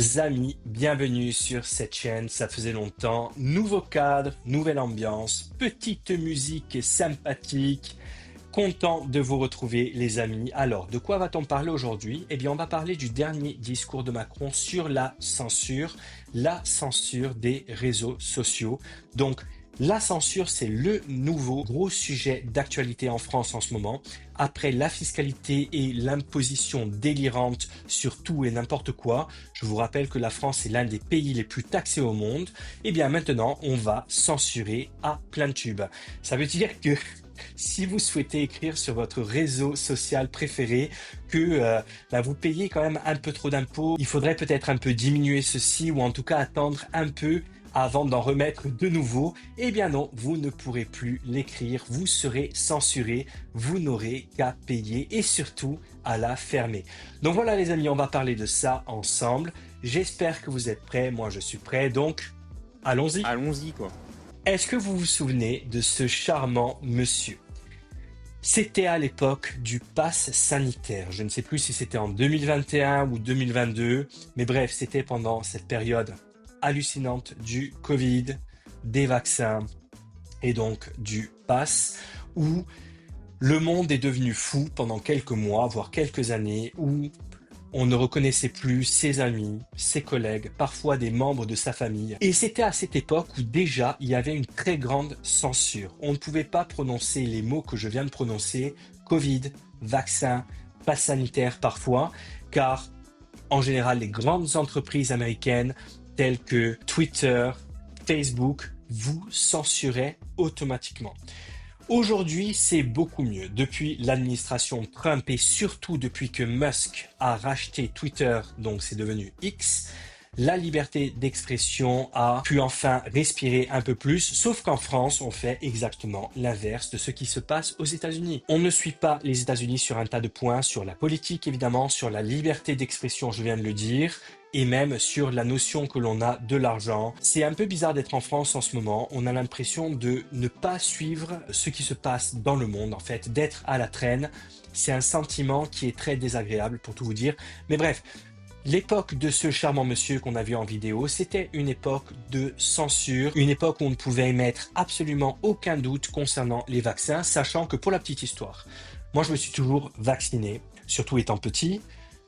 Chers amis, bienvenue sur cette chaîne, ça faisait longtemps. Nouveau cadre, nouvelle ambiance, petite musique sympathique. Content de vous retrouver les amis. Alors, de quoi va-t-on parler aujourd'hui? Eh bien, on va parler du dernier discours de Macron sur la censure des réseaux sociaux. Donc, la censure, c'est le nouveau gros sujet d'actualité en France en ce moment. Après la fiscalité et l'imposition délirante sur tout et n'importe quoi, je vous rappelle que la France est l'un des pays les plus taxés au monde. Eh bien, maintenant, on va censurer à plein de tubes. Ça veut dire que si vous souhaitez écrire sur votre réseau social préféré que vous payez quand même un peu trop d'impôts, il faudrait peut-être un peu diminuer ceci ou en tout cas attendre un peu avant d'en remettre de nouveau. Eh bien non, vous ne pourrez plus l'écrire, vous serez censuré, vous n'aurez qu'à payer et surtout à la fermer. Donc voilà les amis, on va parler de ça ensemble. J'espère que vous êtes prêts, moi je suis prêt, donc allons-y. Allons-y, quoi. Est-ce que vous vous souvenez de ce charmant monsieur? C'était à l'époque du pass sanitaire. Je ne sais plus si c'était en 2021 ou 2022, mais bref, c'était pendant cette période hallucinante du Covid, des vaccins et donc du pass, où le monde est devenu fou pendant quelques mois, voire quelques années, où on ne reconnaissait plus ses amis, ses collègues, parfois des membres de sa famille. Et c'était à cette époque où déjà il y avait une très grande censure. On ne pouvait pas prononcer les mots que je viens de prononcer, Covid, vaccin, pass sanitaire parfois, car en général les grandes entreprises américaines telles que Twitter, Facebook vous censuraient automatiquement. Aujourd'hui, c'est beaucoup mieux. Depuis l'administration Trump et surtout depuis que Musk a racheté Twitter, donc c'est devenu X, la liberté d'expression a pu enfin respirer un peu plus, sauf qu'en France, on fait exactement l'inverse de ce qui se passe aux États-Unis. On ne suit pas les États-Unis sur un tas de points, sur la politique évidemment, sur la liberté d'expression, je viens de le dire, et même sur la notion que l'on a de l'argent. C'est un peu bizarre d'être en France en ce moment. On a l'impression de ne pas suivre ce qui se passe dans le monde, en fait, d'être à la traîne. C'est un sentiment qui est très désagréable, pour tout vous dire. Mais bref, l'époque de ce charmant monsieur qu'on a vu en vidéo, c'était une époque de censure, une époque où on ne pouvait émettre absolument aucun doute concernant les vaccins, sachant que pour la petite histoire, moi je me suis toujours vacciné, surtout étant petit.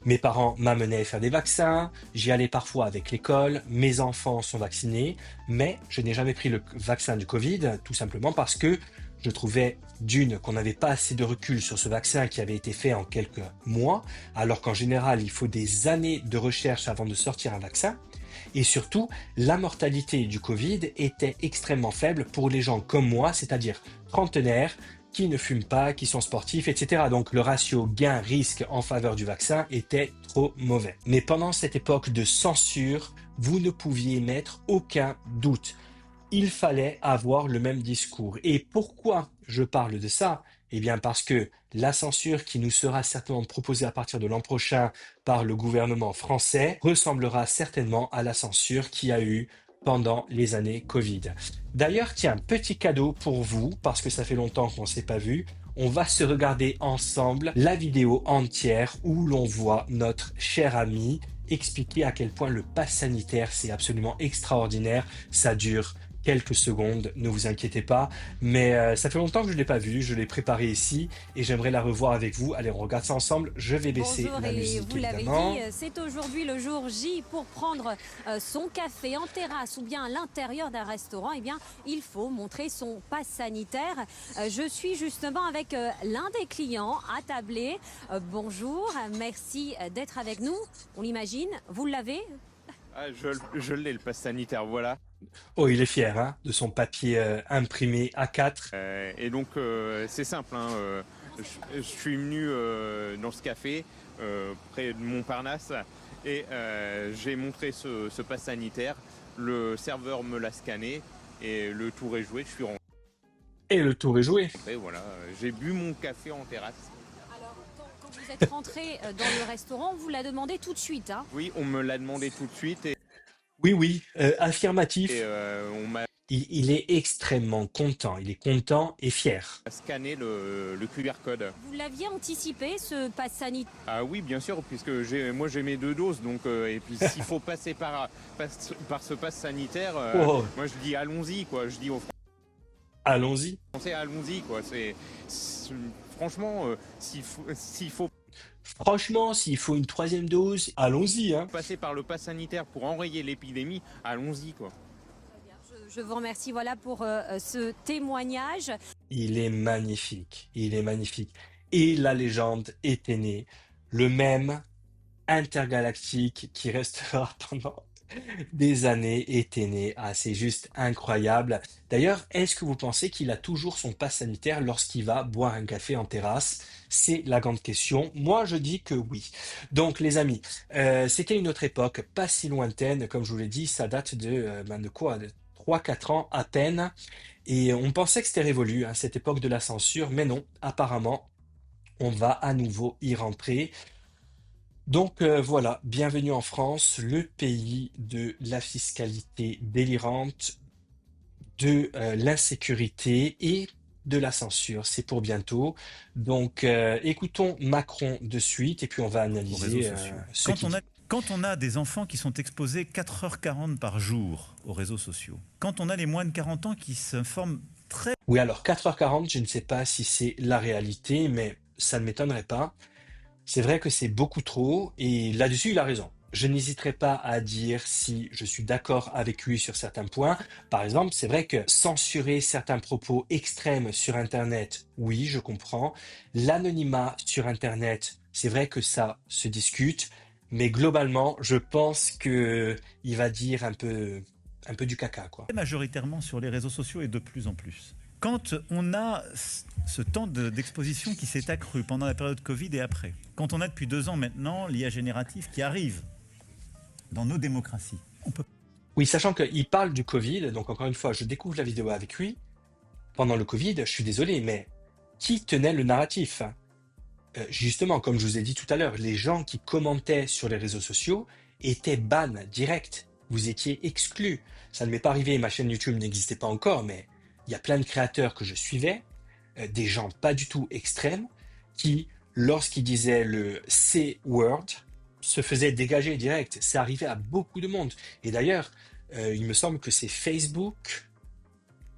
Mes parents m'amenaient faire des vaccins, j'y allais parfois avec l'école, mes enfants sont vaccinés, mais je n'ai jamais pris le vaccin du Covid, tout simplement parce que je trouvais d'une qu'on n'avait pas assez de recul sur ce vaccin qui avait été fait en quelques mois, alors qu'en général il faut des années de recherche avant de sortir un vaccin, et surtout la mortalité du Covid était extrêmement faible pour les gens comme moi, c'est-à-dire trentenaires, qui ne fument pas, qui sont sportifs, etc. Donc le ratio gain-risque en faveur du vaccin était trop mauvais. Mais pendant cette époque de censure, vous ne pouviez mettre aucun doute. Il fallait avoir le même discours. Et pourquoi je parle de ça? Eh bien parce que la censure qui nous sera certainement proposée à partir de l'an prochain par le gouvernement français ressemblera certainement à la censure qu'il y a eu pendant les années Covid. D'ailleurs, tiens, petit cadeau pour vous, parce que ça fait longtemps qu'on ne s'est pas vu. On va se regarder ensemble la vidéo entière où l'on voit notre cher ami expliquer à quel point le pass sanitaire, c'est absolument extraordinaire. Ça dure quelques secondes, ne vous inquiétez pas. Mais ça fait longtemps que je ne l'ai pas vu, je l'ai préparé ici et j'aimerais la revoir avec vous. Allez, on regarde ça ensemble. Je vais baisser Bonjour, la et musique vous l'avez évidemment. dit, c'est aujourd'hui le jour J pour prendre son café en terrasse ou bien à l'intérieur d'un restaurant. Eh bien, il faut montrer son pass sanitaire. Je suis justement avec l'un des clients attablé. Bonjour, merci d'être avec nous. On l'imagine, vous l'avez? Ah, je l'ai, le pass sanitaire, voilà. Oh, il est fier hein, de son papier imprimé A4. Et donc, c'est simple, hein, je suis venu dans ce café, près de Montparnasse, et j'ai montré ce pass sanitaire. Le serveur me l'a scanné, et le tour est joué, je suis rentré, Et le tour est joué. voilà. J'ai bu mon café en terrasse. Alors, quand vous êtes rentré dans le restaurant, vous l'a demandé tout de suite, hein? Oui, on me l'a demandé tout de suite, Oui, oui, et affirmatif. on m'a il est extrêmement content. Il est content et fier. Scanner le QR code. Vous l'aviez anticipé, ce pass sanitaire? Ah oui, bien sûr, puisque moi j'ai mes 2 doses, donc et puis s'il faut passer par ce pass sanitaire, Oh, moi je dis allons-y, quoi. Je dis aux allons-y. Français allons-y, quoi. Franchement, s'il faut Franchement, s'il faut une troisième dose, allons-y, hein. passer par le pass sanitaire pour enrayer l'épidémie, allons-y, quoi. Je vous remercie voilà pour ce témoignage. Il est magnifique. Il est magnifique. Et la légende était née. Le même intergalactique qui restera pendant des années était né. Ah, c'est juste incroyable. D'ailleurs, est-ce que vous pensez qu'il a toujours son pass sanitaire lorsqu'il va boire un café en terrasse? C'est la grande question. Moi, je dis que oui. Donc, les amis, c'était une autre époque, pas si lointaine, comme je vous l'ai dit, ça date de quoi? De 3-4 ans à peine. Et on pensait que c'était révolu, hein, cette époque de la censure, mais non, apparemment, on va à nouveau y rentrer. Donc voilà, bienvenue en France, le pays de la fiscalité délirante, de l'insécurité et de la censure. C'est pour bientôt. Donc écoutons Macron de suite et puis on va Aux réseaux analyser sociaux. ce qu'il dit. Quand on a des enfants qui sont exposés 4h40 par jour aux réseaux sociaux, quand on a les moins de 40 ans qui s'informent très... Oui, alors 4h40, je ne sais pas si c'est la réalité, mais ça ne m'étonnerait pas. C'est vrai que c'est beaucoup trop et là-dessus, il a raison. Je n'hésiterai pas à dire si je suis d'accord avec lui sur certains points. Par exemple, c'est vrai que censurer certains propos extrêmes sur Internet, oui, je comprends. L'anonymat sur Internet, c'est vrai que ça se discute, mais globalement, je pense que il va dire un peu du caca, quoi. majoritairement sur les réseaux sociaux et de plus en plus. Quand on a ce temps d'exposition qui s'est accru pendant la période Covid et après, quand on a depuis 2 ans maintenant l'IA générative qui arrive dans nos démocraties, on peut... Oui, sachant qu'il parle du Covid, donc encore une fois, je découvre la vidéo avec lui. Pendant le Covid, je suis désolé, mais qui tenait le narratif? Justement, comme je vous ai dit tout à l'heure, les gens qui commentaient sur les réseaux sociaux étaient ban direct. Vous étiez exclus. Ça ne m'est pas arrivé, ma chaîne YouTube n'existait pas encore, mais il y a plein de créateurs que je suivais, des gens pas du tout extrêmes, qui, lorsqu'ils disaient le C-word, se faisaient dégager direct. C'est arrivé à beaucoup de monde. Et d'ailleurs, il me semble que c'est Facebook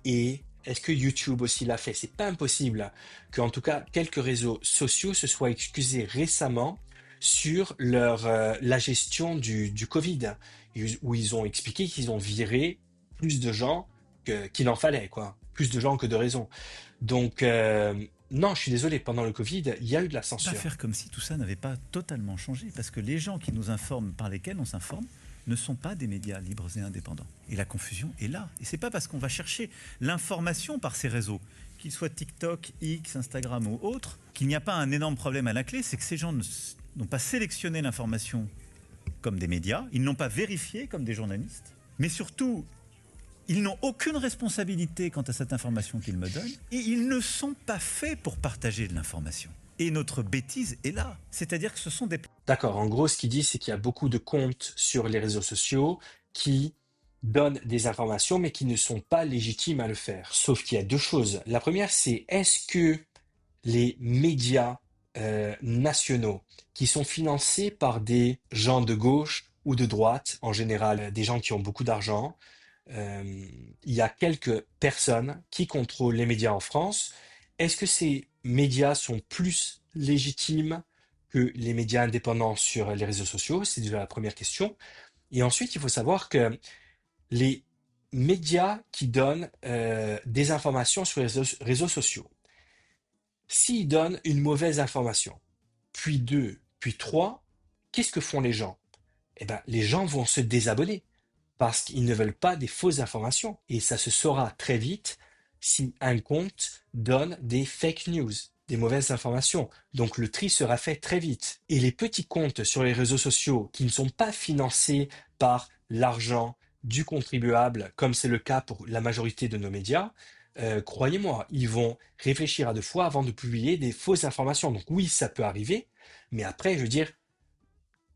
et est-ce que YouTube aussi l'a fait? C'est pas impossible qu'en tout cas quelques réseaux sociaux se soient excusés récemment sur la gestion du Covid, où ils ont expliqué qu'ils ont viré plus de gens qu'il en fallait, quoi. Plus de gens que de raison. Donc, non, je suis désolé, pendant le Covid, il y a eu de la Pas censure. faire comme si tout ça n'avait pas totalement changé, parce que les gens qui nous informent, par lesquels on s'informe, ne sont pas des médias libres et indépendants. Et la confusion est là. Et c'est pas parce qu'on va chercher l'information par ces réseaux, qu'ils soient TikTok, X, Instagram ou autres, qu'il n'y a pas un énorme problème à la clé, c'est que ces gens n'ont pas sélectionné l'information comme des médias, ils n'ont pas vérifié comme des journalistes, mais surtout, ils n'ont aucune responsabilité quant à cette information qu'ils me donnent, et ils ne sont pas faits pour partager de l'information. Et notre bêtise est là. C'est-à-dire que ce sont des... D'accord, en gros, ce qu'il dit, c'est qu'il y a beaucoup de comptes sur les réseaux sociaux qui donnent des informations, mais qui ne sont pas légitimes à le faire. Sauf qu'il y a deux choses. La première, c'est est-ce que les médias nationaux qui sont financés par des gens de gauche ou de droite, en général des gens qui ont beaucoup d'argent, il y a quelques personnes qui contrôlent les médias en France. Est-ce que ces médias sont plus légitimes que les médias indépendants sur les réseaux sociaux? C'est déjà la première question. Et ensuite, il faut savoir que les médias qui donnent des informations sur les réseaux sociaux, s'ils donnent une mauvaise information, puis deux, puis trois, qu'est-ce que font les gens? Eh ben, les gens vont se désabonner parce qu'ils ne veulent pas des fausses informations. Et ça se saura très vite si un compte donne des fake news, des mauvaises informations. Donc le tri sera fait très vite. Et les petits comptes sur les réseaux sociaux qui ne sont pas financés par l'argent du contribuable, comme c'est le cas pour la majorité de nos médias, croyez-moi, ils vont réfléchir à deux fois avant de publier des fausses informations. Donc oui, ça peut arriver, mais après, je veux dire,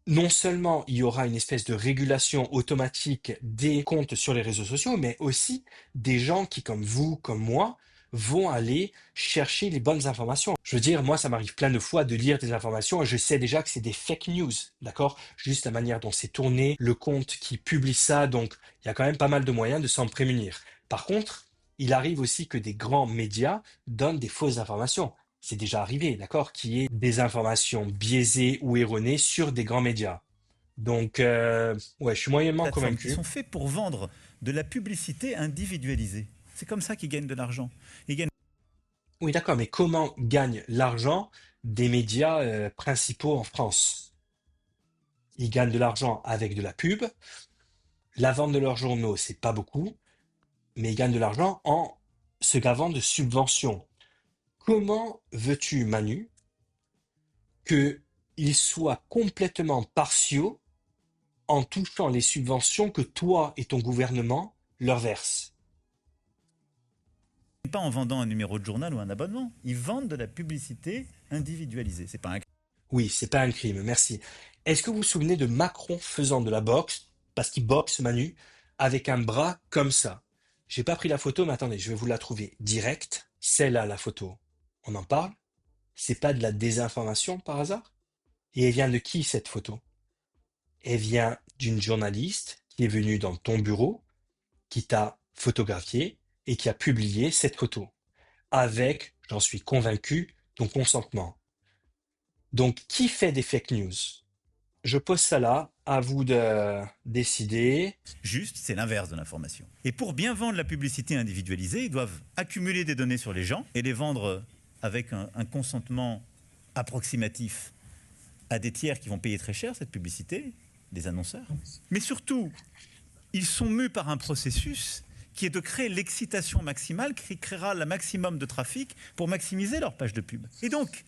non seulement il y aura une espèce de régulation automatique des comptes sur les réseaux sociaux, mais aussi des gens qui, comme vous, comme moi, vont aller chercher les bonnes informations. Je veux dire, moi, ça m'arrive plein de fois de lire des informations et je sais déjà que c'est des fake news, d'accord? Juste la manière dont c'est tourné, le compte qui publie ça, donc il y a quand même pas mal de moyens de s'en prémunir. Par contre, il arrive aussi que des grands médias donnent des fausses informations. C'est déjà arrivé, d'accord, qu'il y ait des informations biaisées ou erronées sur des grands médias. Donc, ouais, je suis moyennement Plateformes qui convaincu. sont faites pour vendre de la publicité individualisée. C'est comme ça qu'ils gagnent de l'argent. Ils gagnent Oui, d'accord, mais comment gagnent l'argent des médias principaux en France? Ils gagnent de l'argent avec de la pub. La vente de leurs journaux, c'est pas beaucoup, mais ils gagnent de l'argent en se gavant de subventions. Comment veux-tu, Manu, qu'ils soient complètement partiaux en touchant les subventions que toi et ton gouvernement leur versent? pas en vendant un numéro de journal ou un abonnement. Ils vendent de la publicité individualisée. C'est pas un Oui, c'est pas un crime, merci. Est-ce que vous vous souvenez de Macron faisant de la boxe, parce qu'il boxe, Manu, avec un bras comme ça? J'ai pas pris la photo, mais attendez, je vais vous la trouver direct. C'est là la photo. On en parle? C'est pas de la désinformation par hasard? Et elle vient de qui cette photo? Elle vient d'une journaliste qui est venue dans ton bureau, qui t'a photographié et qui a publié cette photo. Avec, j'en suis convaincu, ton consentement. Donc, qui fait des fake news? Je pose ça là, à vous de décider. juste, c'est l'inverse de l'information. Et pour bien vendre la publicité individualisée, ils doivent accumuler des données sur les gens et les vendre avec un consentement approximatif à des tiers qui vont payer très cher cette publicité, des annonceurs. Mais surtout, ils sont mus par un processus qui est de créer l'excitation maximale qui créera le maximum de trafic pour maximiser leur page de pub. Et donc,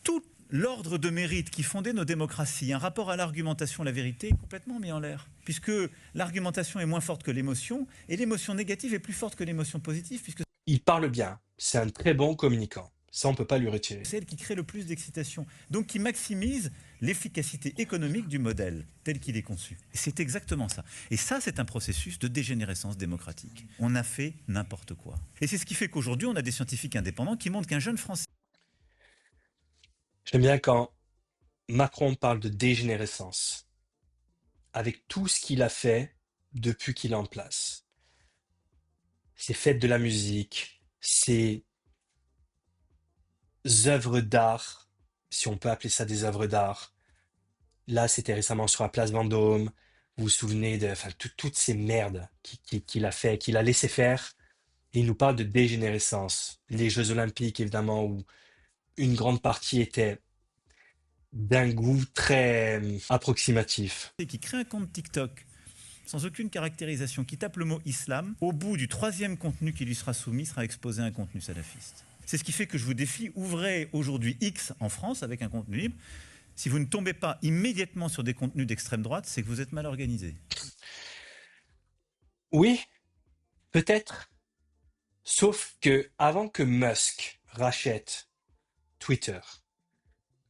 tout l'ordre de mérite qui fondait nos démocraties, un rapport à l'argumentation, la vérité, est complètement mis en l'air. Puisque l'argumentation est moins forte que l'émotion, et l'émotion négative est plus forte que l'émotion positive, puisque Il parle bien, c'est un très bon communicant. Ça, on peut pas lui retirer. c'est elle qui crée le plus d'excitation. Donc qui maximise l'efficacité économique du modèle tel qu'il est conçu. Et c'est exactement ça. Et ça, c'est un processus de dégénérescence démocratique. On a fait n'importe quoi. Et c'est ce qui fait qu'aujourd'hui, on a des scientifiques indépendants qui montrent qu'un jeune Français J'aime bien quand Macron parle de dégénérescence, avec tout ce qu'il a fait depuis qu'il est en place. Ses fêtes de la musique, ses œuvres d'art, si on peut appeler ça des œuvres d'art. Là, c'était récemment sur la place Vendôme. Vous vous souvenez de enfin, toutes ces merdes qu'il a fait, qu'il a laissé faire. Et il nous parle de dégénérescence. Les Jeux Olympiques, évidemment, où une grande partie était d'un goût très approximatif. qui crée un compte TikTok sans aucune caractérisation, qui tape le mot islam, au bout du troisième contenu qui lui sera soumis, sera exposé un contenu salafiste. C'est ce qui fait que je vous défie, ouvrez aujourd'hui X en France avec un contenu libre. Si vous ne tombez pas immédiatement sur des contenus d'extrême droite, c'est que vous êtes mal organisé. Oui, peut-être. Sauf que avant que Musk rachète Twitter,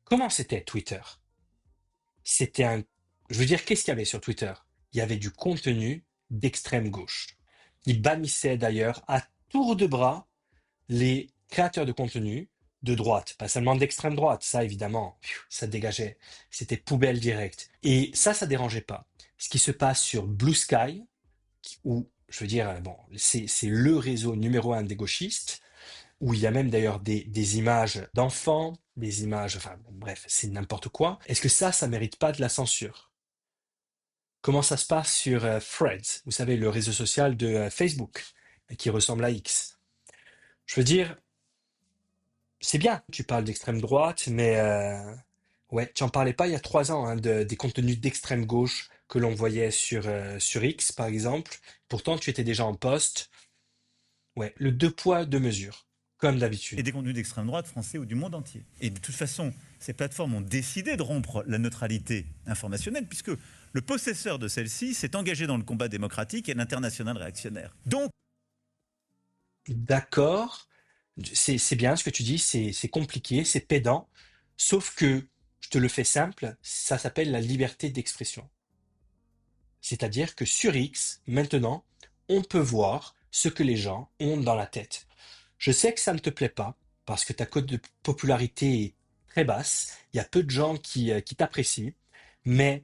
comment c'était Twitter? C'était un... Je veux dire, qu'est-ce qu'il y avait sur Twitter? Il y avait du contenu d'extrême gauche. Il bannissait d'ailleurs à tour de bras les créateurs de contenu de droite, pas seulement d'extrême droite, ça évidemment, ça dégageait, c'était poubelle directe. Et ça dérangeait pas. Ce qui se passe sur Blue Sky, où, je veux dire, bon, c'est le réseau numéro un des gauchistes, où il y a même d'ailleurs des images d'enfants, des images, enfin bon, bref, c'est n'importe quoi. Est-ce que ça mérite pas de la censure? Comment ça se passe sur Threads, vous savez, le réseau social de Facebook, qui ressemble à X? Je veux dire, c'est bien, tu parles d'extrême droite, mais ouais, tu en parlais pas il y a 3 ans, hein, des contenus d'extrême gauche que l'on voyait sur X, par exemple. Pourtant, tu étais déjà en poste. Ouais, le deux poids, deux mesures, comme Et d'habitude. des contenus d'extrême droite français ou du monde entier. Et de toute façon, ces plateformes ont décidé de rompre la neutralité informationnelle, puisque le possesseur de celle-ci s'est engagé dans le combat démocratique et l'international réactionnaire. Donc, D'accord, c'est bien ce que tu dis, c'est compliqué, c'est pédant, sauf que Je te le fais simple, ça s'appelle la liberté d'expression. C'est-à-dire que sur X, maintenant, on peut voir ce que les gens ont dans la tête. Je sais que ça ne te plaît pas, parce que ta cote de popularité est très basse, il y a peu de gens qui t'apprécient, mais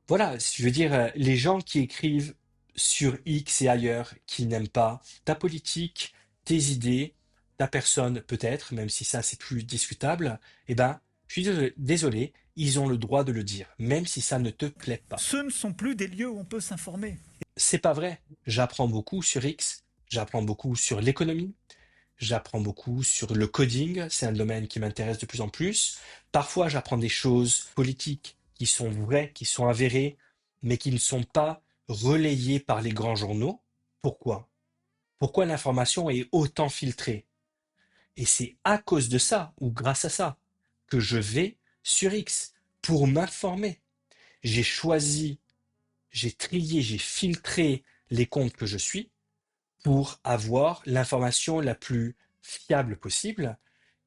voilà, je veux dire, les gens qui écrivent sur X et ailleurs, qui n'aiment pas ta politique, tes idées, ta personne peut-être, même si ça c'est plus discutable, eh ben, je suis désolé, ils ont le droit de le dire, même si ça ne te plaît pas. Ce ne sont plus des lieux où on peut s'informer. C'est pas vrai. J'apprends beaucoup sur X, j'apprends beaucoup sur l'économie, j'apprends beaucoup sur le coding, c'est un domaine qui m'intéresse de plus en plus. Parfois, j'apprends des choses politiques qui sont vraies, qui sont avérées, mais qui ne sont pas relayées par les grands journaux. Pourquoi? Pourquoi l'information est autant filtrée? Et c'est à cause de ça, ou grâce à ça, que je vais sur X pour m'informer. J'ai choisi, j'ai trié, j'ai filtré les comptes que je suis pour avoir l'information la plus fiable possible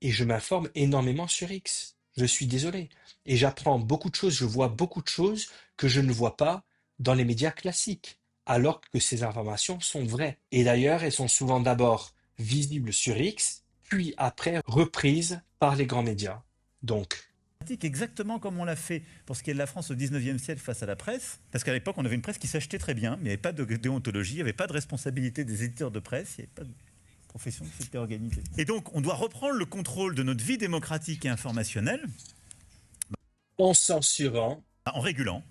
et je m'informe énormément sur X. Je suis désolé. Et j'apprends beaucoup de choses, je vois beaucoup de choses que je ne vois pas dans les médias classiques, alors que ces informations sont vraies. Et d'ailleurs, elles sont souvent d'abord visibles sur X, puis après reprises par les grands médias. Donc, Exactement comme on l'a fait pour ce qui est de la France au 19e siècle face à la presse. Parce qu'à l'époque, on avait une presse qui s'achetait très bien, mais il n'y avait pas de déontologie, il n'y avait pas de responsabilité des éditeurs de presse, il n'y avait pas de profession qui s'était organisée. Et donc, on doit reprendre le contrôle de notre vie démocratique et informationnelle en censurant en régulant.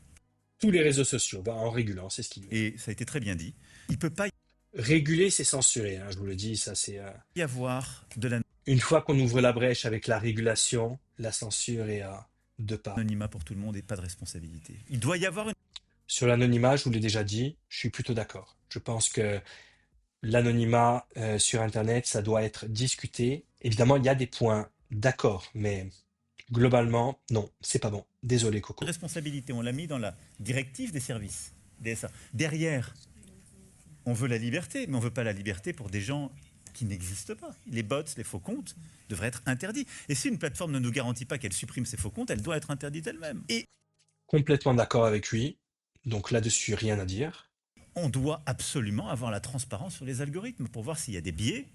tous les réseaux sociaux, en régulant, c'est ce qu'il dit. Et ça a été très bien dit. Il ne peut pas Réguler, c'est censurer, hein, je vous le dis, ça c'est... y avoir de Une fois qu'on ouvre la brèche avec la régulation, la censure est à deux pas. l'anonymat pour tout le monde et pas de responsabilité. Il doit y avoir une... Sur l'anonymat, je vous l'ai déjà dit, je suis plutôt d'accord. Je pense que l'anonymat sur Internet, ça doit être discuté. Évidemment, il y a des points d'accord, mais globalement, non, c'est pas bon. Désolé, Coco. responsabilité. On l'a mis dans la directive des services, DSA. Derrière, on veut la liberté, mais on ne veut pas la liberté pour des gens qui n'existent pas. Les bots, les faux comptes devraient être interdits. Et si une plateforme ne nous garantit pas qu'elle supprime ses faux comptes, elle doit être interdite elle-même. Et Complètement d'accord avec lui. Donc là-dessus, rien à dire. on doit absolument avoir la transparence sur les algorithmes pour voir s'il y a des biais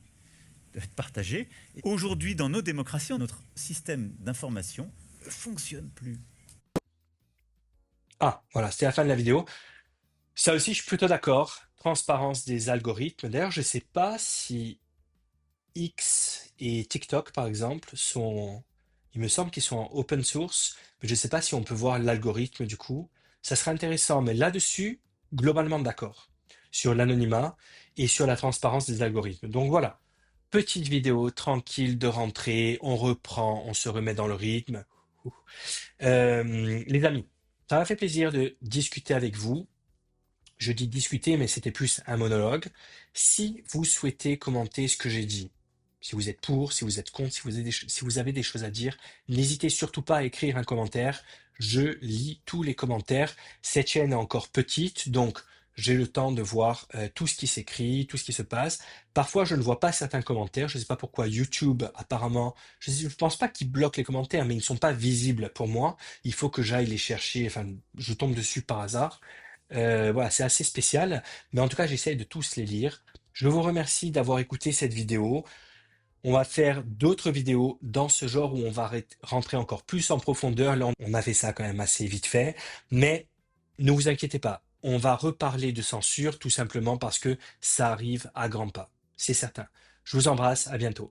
doivent être partagés. Aujourd'hui, dans nos démocraties, notre système d'information ne fonctionne plus. Ah, voilà, c'était la fin de la vidéo. Ça aussi, je suis plutôt d'accord. Transparence des algorithmes. D'ailleurs, je ne sais pas si X et TikTok, par exemple, sont... Il me semble qu'ils sont en open source, mais je ne sais pas si on peut voir l'algorithme du coup. Ça serait intéressant, mais là-dessus, globalement d'accord. Sur l'anonymat et sur la transparence des algorithmes. Donc voilà, petite vidéo tranquille de rentrée, on reprend, on se remet dans le rythme. Les amis, ça m'a fait plaisir de discuter avec vous. Je dis discuter, mais c'était plus un monologue. Si vous souhaitez commenter ce que j'ai dit, si vous êtes pour, si vous êtes contre, si vous avez des choses à dire, n'hésitez surtout pas à écrire un commentaire. Je lis tous les commentaires. Cette chaîne est encore petite, donc j'ai le temps de voir tout ce qui s'écrit, tout ce qui se passe. Parfois, je ne vois pas certains commentaires. Je ne sais pas pourquoi YouTube, apparemment, je ne pense pas qu'ils bloquent les commentaires, mais ils ne sont pas visibles pour moi. Il faut que j'aille les chercher. Enfin, je tombe dessus par hasard. Voilà, c'est assez spécial, mais en tout cas, j'essaye de tous les lire. Je vous remercie d'avoir écouté cette vidéo. On va faire d'autres vidéos dans ce genre où on va rentrer encore plus en profondeur. Là, on a fait ça quand même assez vite fait, mais ne vous inquiétez pas. On va reparler de censure tout simplement parce que ça arrive à grands pas. C'est certain. Je vous embrasse, à bientôt.